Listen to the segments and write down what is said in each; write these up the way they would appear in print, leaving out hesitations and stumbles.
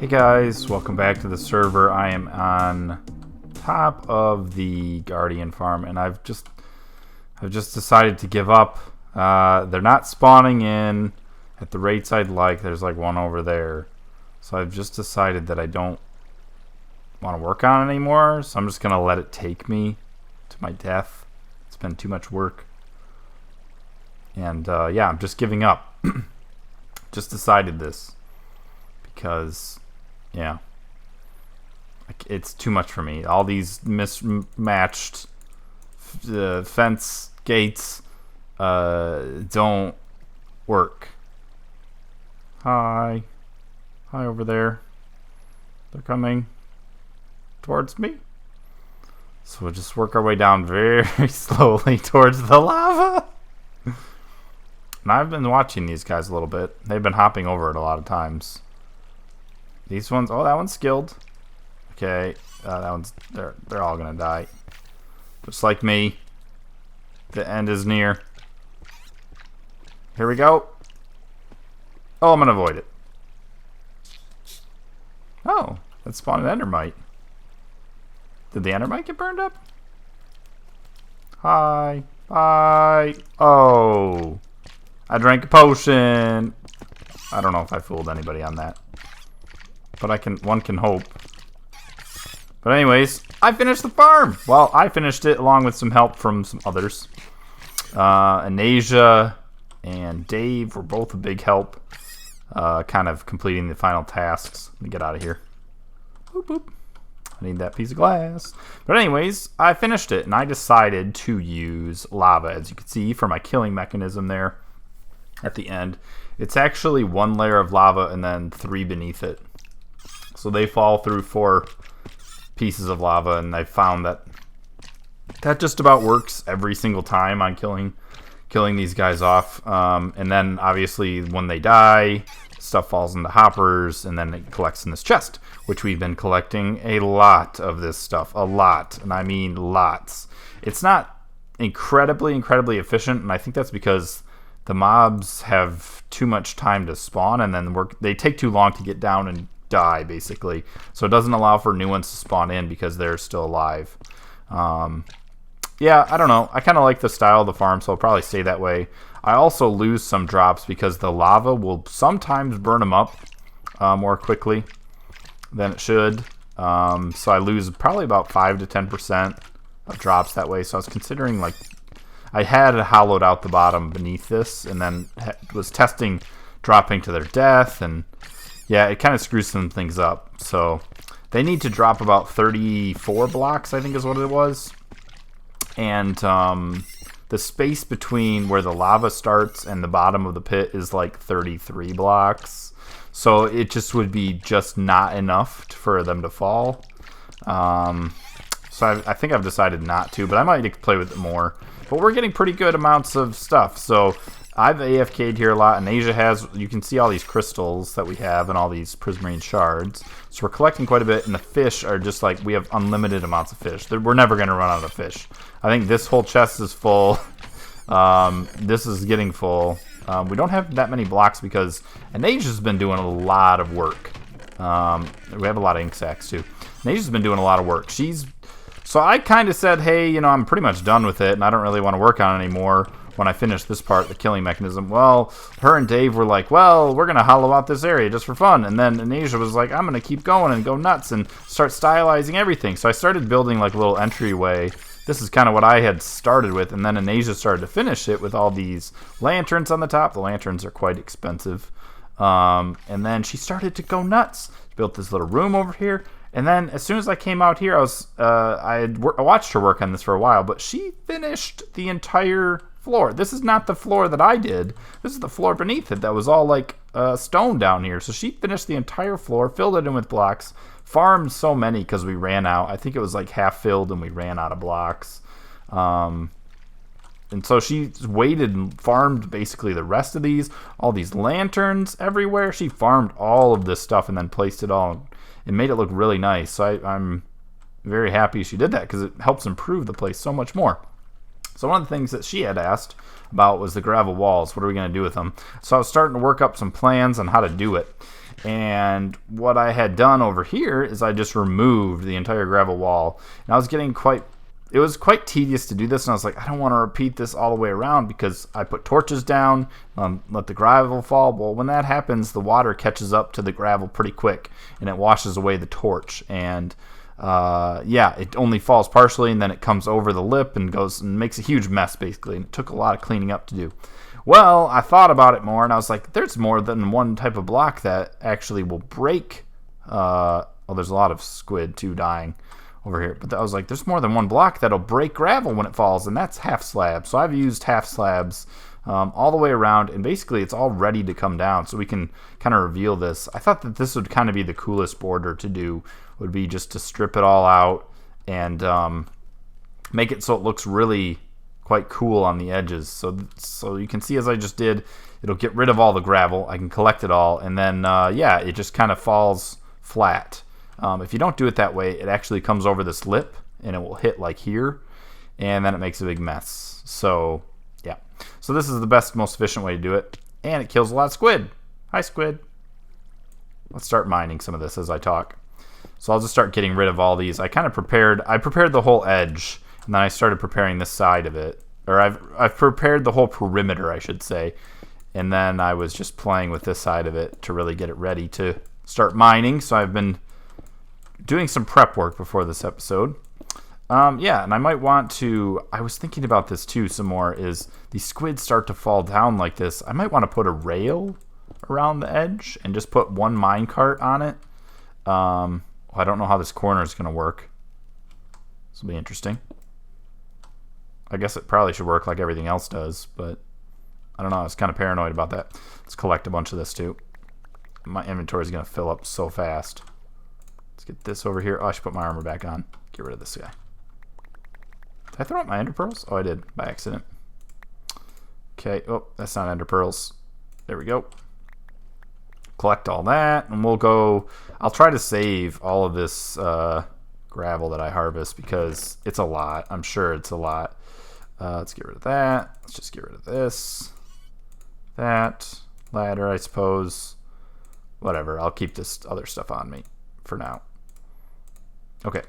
Hey guys, welcome back to the server. I am on top of the Guardian farm and I've just decided to give up. They're not spawning in at the rates I'd like. There's like one over there. So I've just decided that I don't want to work on it anymore. So I'm just going to let it take me to my death. It's been too much work. And yeah, I'm just giving up. Just decided this because yeah, it's too much for me. All these mismatched fence gates don't work. Hi over there. They're coming towards me. So we'll just work our way down very slowly towards the lava. And I've been watching these guys a little bit. They've been hopping over it a lot of times. These ones, oh, that one's skilled. Okay, that one's, they're all gonna die. Just like me. The end is near. Here we go. Oh, I'm gonna avoid it. Oh, that spawned an endermite. Did the endermite get burned up? Hi. Bye. Oh. I drank a potion. I don't know if I fooled anybody on that. But one can hope. But anyways, I finished the farm. Well, I finished it along with some help from some others. Anasia and Dave were both a big help. Kind of completing the final tasks. Let me get out of here. Boop, boop. I need that piece of glass. But anyways, I finished it. And I decided to use lava, as you can see, for my killing mechanism there at the end. It's actually one layer of lava and then 3 beneath it. So they fall through 4 pieces of lava, and I found that just about works every single time on killing these guys off. And then obviously when they die, stuff falls into hoppers, and then it collects in this chest, which we've been collecting a lot of this stuff. A lot, and I mean lots. It's not incredibly efficient, and I think that's because the mobs have too much time to spawn, and then they take too long to get down and die, basically. So it doesn't allow for new ones to spawn in because they're still alive. Yeah, I don't know. I kind of like the style of the farm, so I'll probably stay that way. I also lose some drops because the lava will sometimes burn them up more quickly than it should. So I lose probably about 5 to 10% of drops that way. So I was considering, like, I had hollowed out the bottom beneath this and then was testing dropping to their death, and yeah, it kind of screws some things up. So they need to drop about 34 blocks, I think is what it was. And the space between where the lava starts and the bottom of the pit is like 33 blocks. So it just would be just not enough for them to fall. So I think I've decided not to, but I might play with it more. But we're getting pretty good amounts of stuff. So I've AFK'd here a lot, and Asia has, you can see all these crystals that we have and all these prismarine shards. So we're collecting quite a bit, and the fish are just like, we have unlimited amounts of fish. We're never going to run out of fish. I think this whole chest is full. This is getting full. We don't have that many blocks because Asia's been doing a lot of work. We have a lot of ink sacs too. Asia's been doing a lot of work. So I kind of said, hey, you know, I'm pretty much done with it, and I don't really want to work on it anymore when I finish this part, the killing mechanism. Well, her and Dave were like, well, we're going to hollow out this area just for fun. And then Asia was like, I'm going to keep going and go nuts and start stylizing everything. So I started building like a little entryway. This is kind of what I had started with, and then Asia started to finish it with all these lanterns on the top. The lanterns are quite expensive. And then she started to go nuts. She built this little room over here. And then as soon as I came out here, I watched her work on this for a while, but she finished the entire floor. This is not the floor that I did. This is the floor beneath it that was all like stone down here. So she finished the entire floor, filled it in with blocks, farmed so many because we ran out. I think it was like half filled and we ran out of blocks. And so she waited and farmed basically the rest of these, all these lanterns everywhere. She farmed all of this stuff and then placed it all and made it look really nice. So I'm very happy she did that because it helps improve the place so much more. So one of the things that she had asked about was the gravel walls. What are we going to do with them? So I was starting to work up some plans on how to do it. And what I had done over here is I just removed the entire gravel wall. And I was getting it was quite tedious to do this. And I was like, I don't want to repeat this all the way around because I put torches down, let the gravel fall. Well, when that happens, the water catches up to the gravel pretty quick and it washes away the torch. And yeah, it only falls partially and then it comes over the lip and goes and makes a huge mess basically. And it took a lot of cleaning up to do. Well, I thought about it more and I was like, there's more than one type of block that actually will break. Well, there's a lot of squid too dying over here. But I was like, there's more than one block that'll break gravel when it falls, and that's half slab. So I've used half slabs all the way around, and basically it's all ready to come down. So we can kind of reveal this. I thought that this would kind of be the coolest border to do, would be just to strip it all out and make it so it looks really quite cool on the edges. So you can see, as I just did, it'll get rid of all the gravel. I can collect it all, and then yeah, it just kind of falls flat. If you don't do it that way, it actually comes over this lip and it will hit like here, and then it makes a big mess. So yeah, so this is the best, most efficient way to do it, and it kills a lot of squid. Hi squid. Let's start mining some of this as I talk. So I'll just start getting rid of all these. I prepared the whole edge, and then I started preparing this side of it, or I've prepared the whole perimeter, I should say, and then I was just playing with this side of it to really get it ready to start mining. So I've been doing some prep work before this episode. Yeah, and I might want to, I was thinking about this too some more, is these squids start to fall down like this. I might want to put a rail around the edge and just put one minecart on it. I don't know how this corner is going to work. This will be interesting. I guess it probably should work like everything else does, but I don't know. I was kind of paranoid about that. Let's collect a bunch of this too. My inventory is going to fill up so fast. Let's get this over here. Oh, I should put my armor back on. Get rid of this guy. Did I throw out my ender pearls? Oh, I did by accident. Okay. Oh, that's not ender pearls. There we go. Collect all that, and we'll go. I'll try to save all of this gravel that I harvest because it's a lot. I'm sure it's a lot. Let's get rid of that. Let's just get rid of this. That. Ladder, I suppose. Whatever. I'll keep this other stuff on me for now. Okay.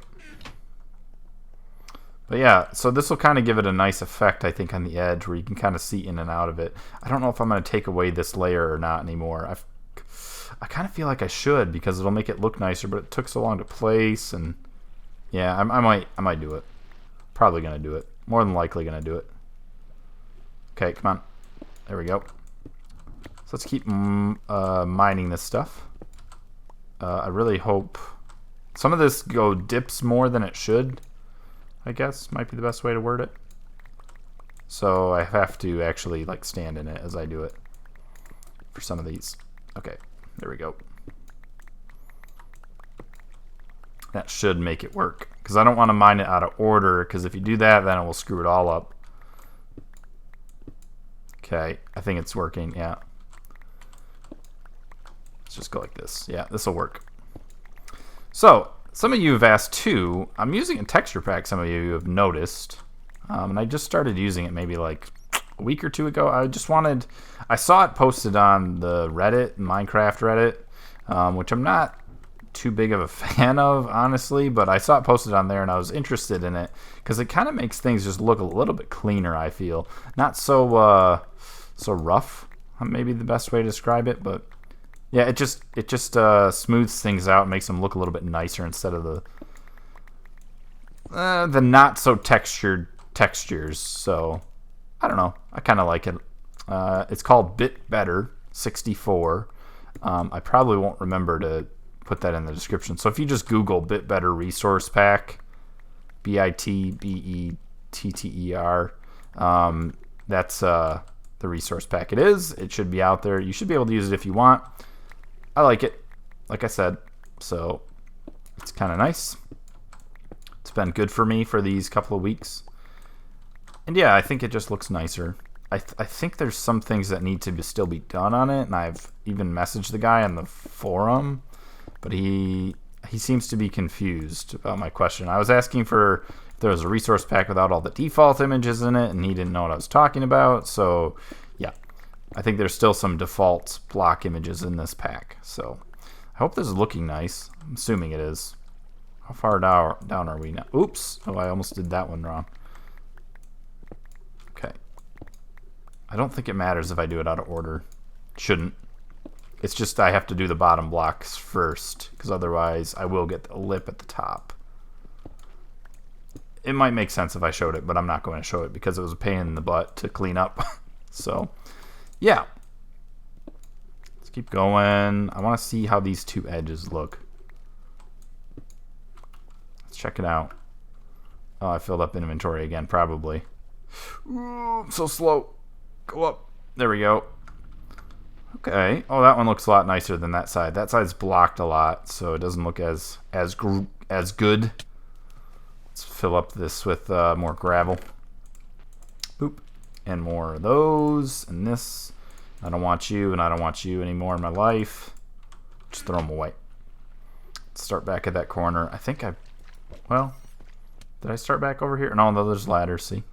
But yeah, so this will kind of give it a nice effect, I think, on the edge where you can kind of see in and out of it. I don't know if I'm going to take away this layer or not anymore. I kind of feel like I should because it'll make it look nicer, but it took so long to place, and yeah, I might do it. Probably going to do it. More than likely going to do it. Okay, come on. There we go. So let's keep mining this stuff. I really hope some of this dips more than it should, I guess, might be the best way to word it. So I have to actually like stand in it as I do it for some of these. Okay, there we go. That should make it work because I don't want to mine it out of order, because if you do that, then it will screw it all up. Okay, I think it's working, yeah. Let's just go like this. Yeah, this will work. So, some of you have asked too, I'm using a texture pack, some of you have noticed, and I just started using it maybe like a week or two ago. I saw it posted on the Reddit, Minecraft Reddit, which I'm not too big of a fan of, honestly, but I saw it posted on there and I was interested in it because it kind of makes things just look a little bit cleaner, I feel. Not so rough, maybe the best way to describe it, but yeah, it just smooths things out and makes them look a little bit nicer instead of the not so textured textures. So I don't know, I kind of like it. It's called Bit Better 64. I probably won't remember to put that in the description. So if you just Google Bit Better Resource Pack, BITBETTER, that's the resource pack it is. It should be out there. You should be able to use it if you want. I like it, like I said, so it's kind of nice. It's been good for me for these couple of weeks. And yeah, I think it just looks nicer. I think there's some things that need to still be done on it, and I've even messaged the guy on the forum, but he seems to be confused about my question. I was asking for there was a resource pack without all the default images in it, and he didn't know what I was talking about. So yeah, I think there's still some default block images in this pack. So I hope this is looking nice. I'm assuming it is. How far down are we now? Oops. Oh, I almost did that one wrong. Okay. I don't think it matters if I do it out of order. Shouldn't. It's just I have to do the bottom blocks first, because otherwise I will get the lip at the top. It might make sense if I showed it, but I'm not going to show it because it was a pain in the butt to clean up. So, yeah. Let's keep going. I want to see how these two edges look. Let's check it out. Oh, I filled up inventory again, probably. Ooh, I'm so slow. Go up. There we go. Okay. Oh, that one looks a lot nicer than that side. That side's blocked a lot, so it doesn't look as good. Let's fill up this with more gravel. Boop. And more of those. And this. I don't want you, and I don't want you anymore in my life. Just throw them away. Let's start back at that corner. I think well, did I start back over here? No, there's ladders, see?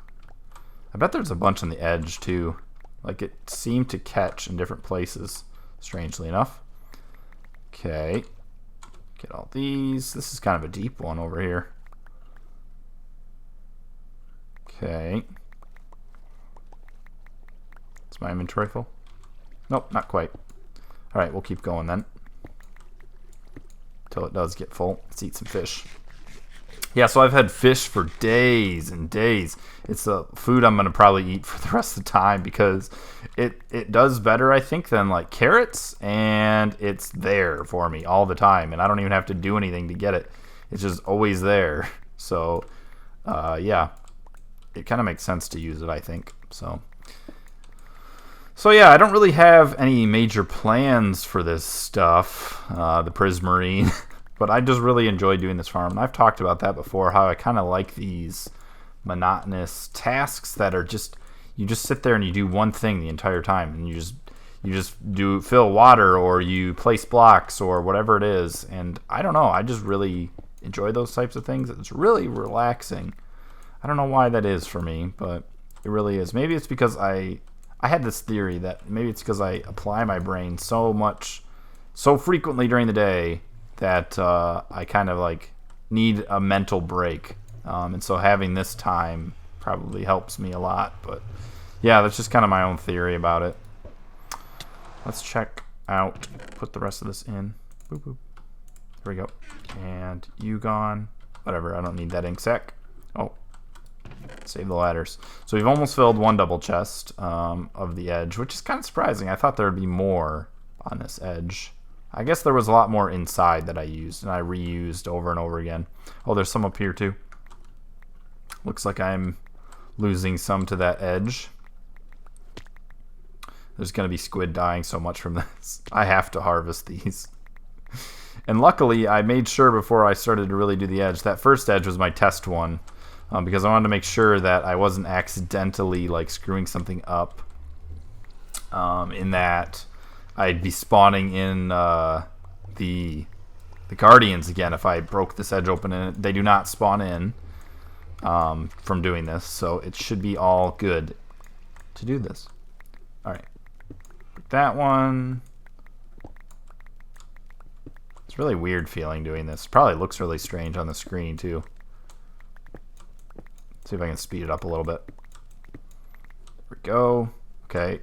I bet there's a bunch on the edge, too. Like, it seemed to catch in different places, strangely enough. Okay. Get all these. This is kind of a deep one over here. Okay. Is my inventory full? Nope, not quite. Alright, we'll keep going then. Until it does get full. Let's eat some fish. Yeah, so I've had fish for days and days. It's the food I'm going to probably eat for the rest of the time because it does better, I think, than like carrots, and it's there for me all the time, and I don't even have to do anything to get it. It's just always there. So, yeah, it kind of makes sense to use it, I think. So yeah, I don't really have any major plans for this stuff, the Prismarine. But I just really enjoy doing this farm. And I've talked about that before, how I kind of like these monotonous tasks that are just, you just sit there and you do one thing the entire time. And you just fill water, or you place blocks, or whatever it is. And I don't know, I just really enjoy those types of things. It's really relaxing. I don't know why that is for me, but it really is. Maybe it's because I had this theory that maybe it's because I apply my brain so frequently during the day that I kind of like need a mental break, and so having this time probably helps me a lot. But yeah, that's just kind of my own theory about it. Let's check out, put the rest of this in. Boop, boop. There we go. And you gone. Whatever, I don't need that ink sac. Oh, save the ladders. So we've almost filled one double chest of the edge, which is kind of surprising. I thought there would be more on this edge. I guess there was a lot more inside that I used, and I reused over and over again. Oh, there's some up here too. Looks like I'm losing some to that edge. There's going to be squid dying so much from this. I have to harvest these. And luckily, I made sure before I started to really do the edge, that first edge was my test one, because I wanted to make sure that I wasn't accidentally like screwing something up, in that I'd be spawning in the Guardians again if I broke this edge open, and they do not spawn in from doing this, so it should be all good to do this. Alright, that one. It's really weird feeling doing this. Probably looks really strange on the screen too. See if I can speed it up a little bit. There we go. Okay.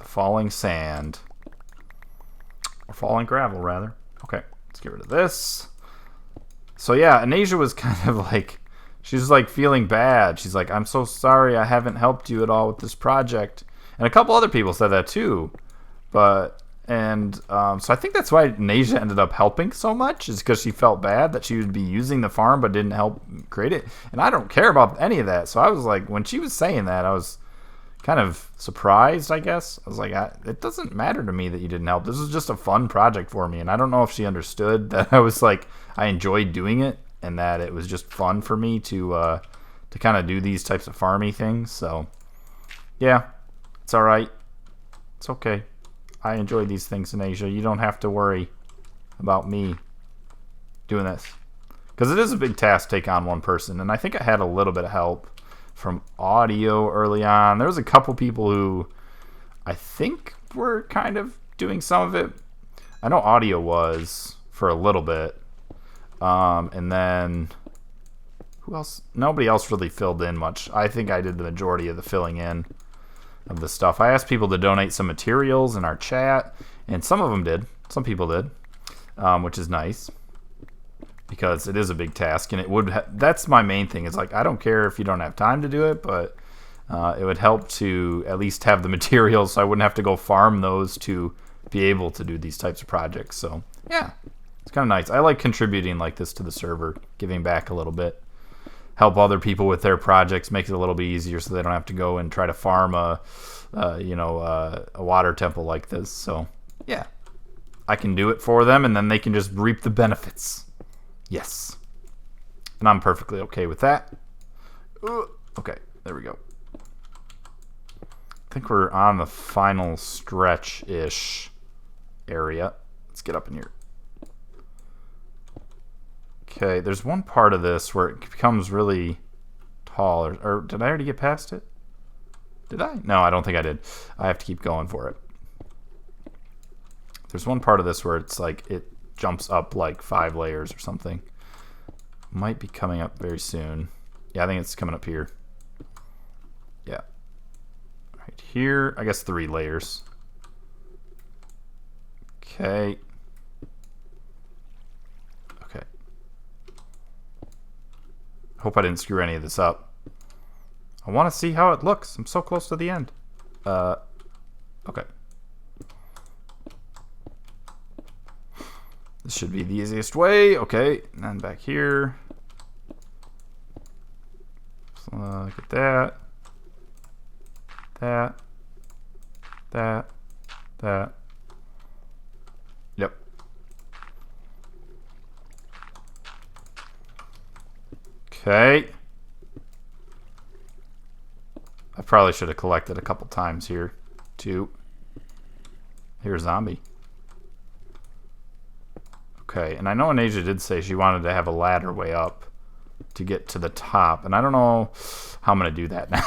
Falling sand, or falling gravel rather. Okay, let's get rid of this. So yeah, Anasia was kind of like, she's like feeling bad. She's like, I'm so sorry I haven't helped you at all with this project. And a couple other people said that too. So I think that's why Anasia ended up helping so much, is because she felt bad that she would be using the farm but didn't help create it. And I don't care about any of that. So I was like, when she was saying that, I was kind of surprised, I guess. I was like, it doesn't matter to me that you didn't help. This was just a fun project for me. And I don't know if she understood that I was like, I enjoyed doing it, and that it was just fun for me to kind of do these types of farmy things. So yeah, it's all right. It's okay. I enjoy these things in Asia. You don't have to worry about me doing this. Because it is a big task to take on one person. And I think I had a little bit of help from audio early on. There was a couple people who I think were kind of doing some of it. I know audio was for a little bit. And then who else? Nobody else really filled in much. I think I did the majority of the filling in of the stuff. I asked people to donate some materials in our chat, and some of them did. Some people did, which is nice because it is a big task, and it would. That's my main thing. Is like I don't care if you don't have time to do it, but it would help to at least have the materials, so I wouldn't have to go farm those to be able to do these types of projects. So yeah, it's kind of nice. I like contributing like this to the server, giving back a little bit. Help other people with their projects, make it a little bit easier so they don't have to go and try to farm a water temple like this. So yeah, I can do it for them, and then they can just reap the benefits. Yes, and I'm perfectly okay with that. Okay, there we go. I think we're on the final stretch-ish area. Let's get up in here. Okay, there's one part of this where it becomes really tall. Or did I already get past it? Did I? No, I don't think I did. I have to keep going for it. There's one part of this where it's like it jumps up like 5 layers or something. Might be coming up very soon. Yeah, I think it's coming up here. Yeah. Right here, I guess 3 layers. Okay. Hope I didn't screw any of this up. I want to see how it looks. I'm so close to the end. Okay. This should be the easiest way. Okay, and then back here. So, look at that. That. Yep. Okay. I probably should have collected a couple times here, too. Here's zombie. Okay, and I know Anasia did say she wanted to have a ladder way up to get to the top, and I don't know how I'm going to do that now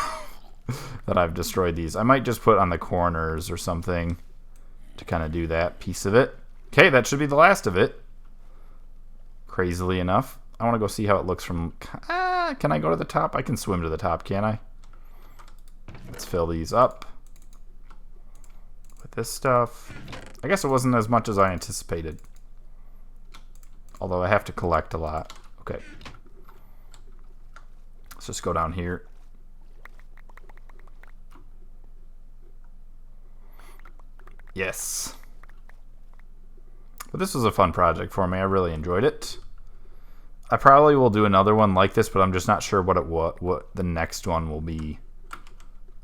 that I've destroyed these. I might just put on the corners or something to kind of do that piece of it. Okay, that should be the last of it. Crazily enough. I want to go see how it looks from... can I go to the top? I can swim to the top, can't I? Let's fill these up with this stuff. I guess it wasn't as much as I anticipated. Although I have to collect a lot. Okay. Let's just go down here. Yes. But this was a fun project for me. I really enjoyed it. I probably will do another one like this, but I'm just not sure what the next one will be.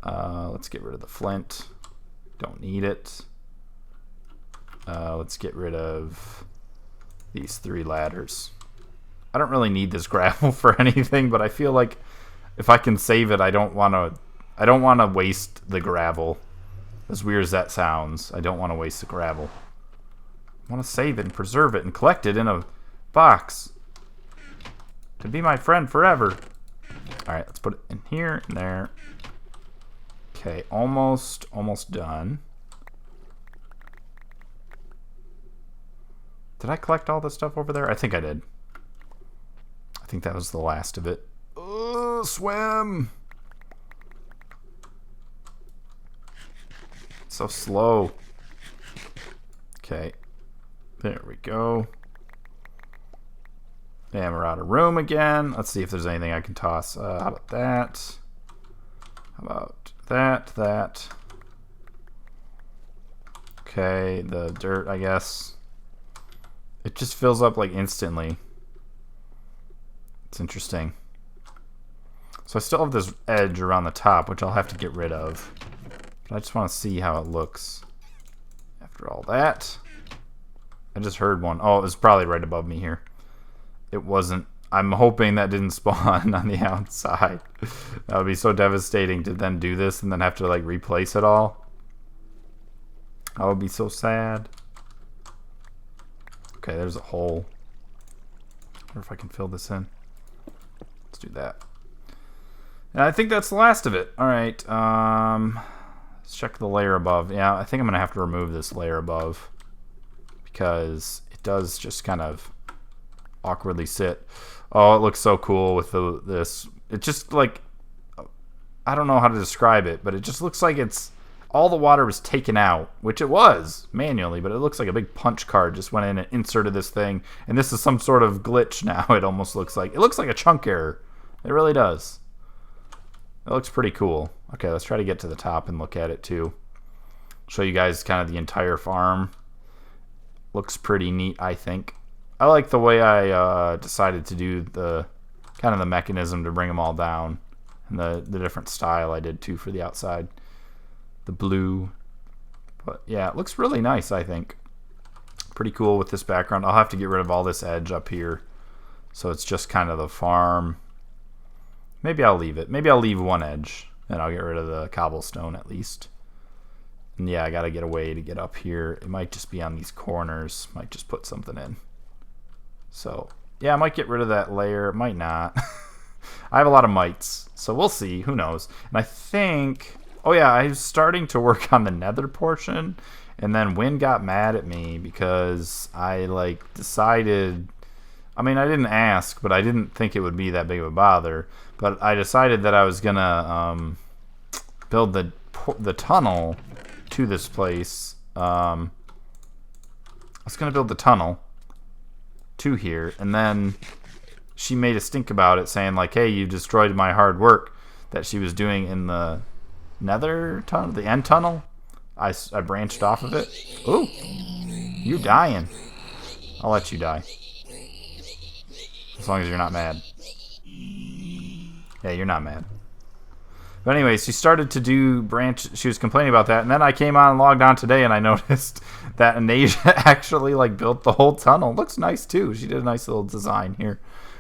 Let's get rid of the flint. Don't need it. Let's get rid of these 3 ladders. I don't really need this gravel for anything, but I feel like if I can save it, I don't want to waste the gravel. As weird as that sounds, I don't want to waste the gravel. I want to save it and preserve it and collect it in a box to be my friend forever. Alright, let's put it in here and there. Okay, almost done. Did I collect all the stuff over there? I think I did. I think that was the last of it. Swim! So slow. Okay. There we go. And we're out of room again. Let's see if there's anything I can toss. How about that? How about that? Okay, the dirt, I guess. It just fills up like instantly. It's interesting. So I still have this edge around the top, which I'll have to get rid of. But I just want to see how it looks after all that. I just heard one. Oh, it was probably right above me here. It wasn't. I'm hoping that didn't spawn on the outside. That would be so devastating to then do this and then have to like replace it all. That would be so sad. Okay, there's a hole. Or if I can fill this in. Let's do that. And I think that's the last of it. All right. Let's check the layer above. Yeah, I think I'm going to have to remove this layer above because it does just kind of awkwardly sit. Oh, it looks so cool with this. It just like, I don't know how to describe it, but it just looks like it's all the water was taken out, which it was manually, but it looks like a big punch card just went in and inserted this thing. And this is some sort of glitch now. It almost looks like. It looks like a chunk error. It really does. It looks pretty cool. Okay, let's try to get to the top and look at it too. Show you guys kind of the entire farm. Looks pretty neat, I think. I like the way I decided to do the kind of the mechanism to bring them all down. And the different style I did too for the outside. The blue. But yeah, it looks really nice, I think. Pretty cool with this background. I'll have to get rid of all this edge up here. So it's just kind of the farm. Maybe I'll leave it. Maybe I'll leave one edge, and I'll get rid of the cobblestone at least. And yeah, I got to get a way to get up here. It might just be on these corners. Might just put something in. So, yeah, I might get rid of that layer. It might not. I have a lot of mites, so we'll see. Who knows? And I think... Oh, yeah, I was starting to work on the nether portion, and then Wynn got mad at me because I, like, decided... I mean, I didn't ask, but I didn't think it would be that big of a bother. But I decided that I was going to build the tunnel to this place. I was going to build the tunnel to here, and then she made a stink about it, saying, like, hey, you destroyed my hard work that she was doing in the nether tunnel, the end tunnel. I branched off of it. Ooh, you dying. I'll let you die. As long as you're not mad. Yeah, you're not mad. But anyways, she started to do branch. She was complaining about that, and then I came on and logged on today, and I noticed that Anasia actually like built the whole tunnel. Looks nice too. She did a nice little design here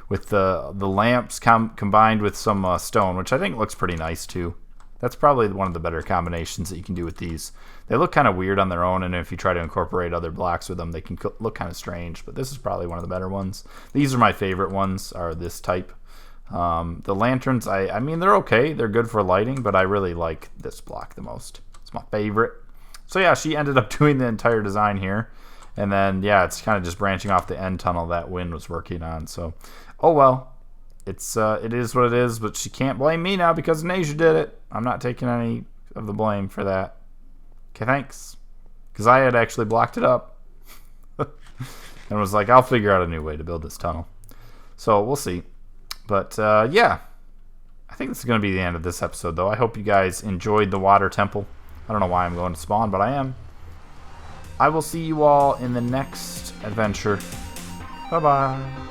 with the lamps combined with some stone, which I think looks pretty nice too. That's probably one of the better combinations that you can do with these. They look kind of weird on their own, and if you try to incorporate other blocks with them, they can look kind of strange, but this is probably one of the better ones. These are my favorite ones, are this type. The lanterns, I mean, they're okay. They're good for lighting, but I really like this block the most. It's my favorite. So yeah, she ended up doing the entire design here. And then, yeah, it's kind of just branching off the end tunnel that Wynn was working on. So, oh well. It is what it is, but she can't blame me now because Anasia did it. I'm not taking any of the blame for that. Okay, thanks. Because I had actually blocked it up. And was like, I'll figure out a new way to build this tunnel. So, we'll see. But, yeah. I think this is going to be the end of this episode, though. I hope you guys enjoyed the water temple. I don't know why I'm going to spawn, but I am. I will see you all in the next adventure. Bye-bye.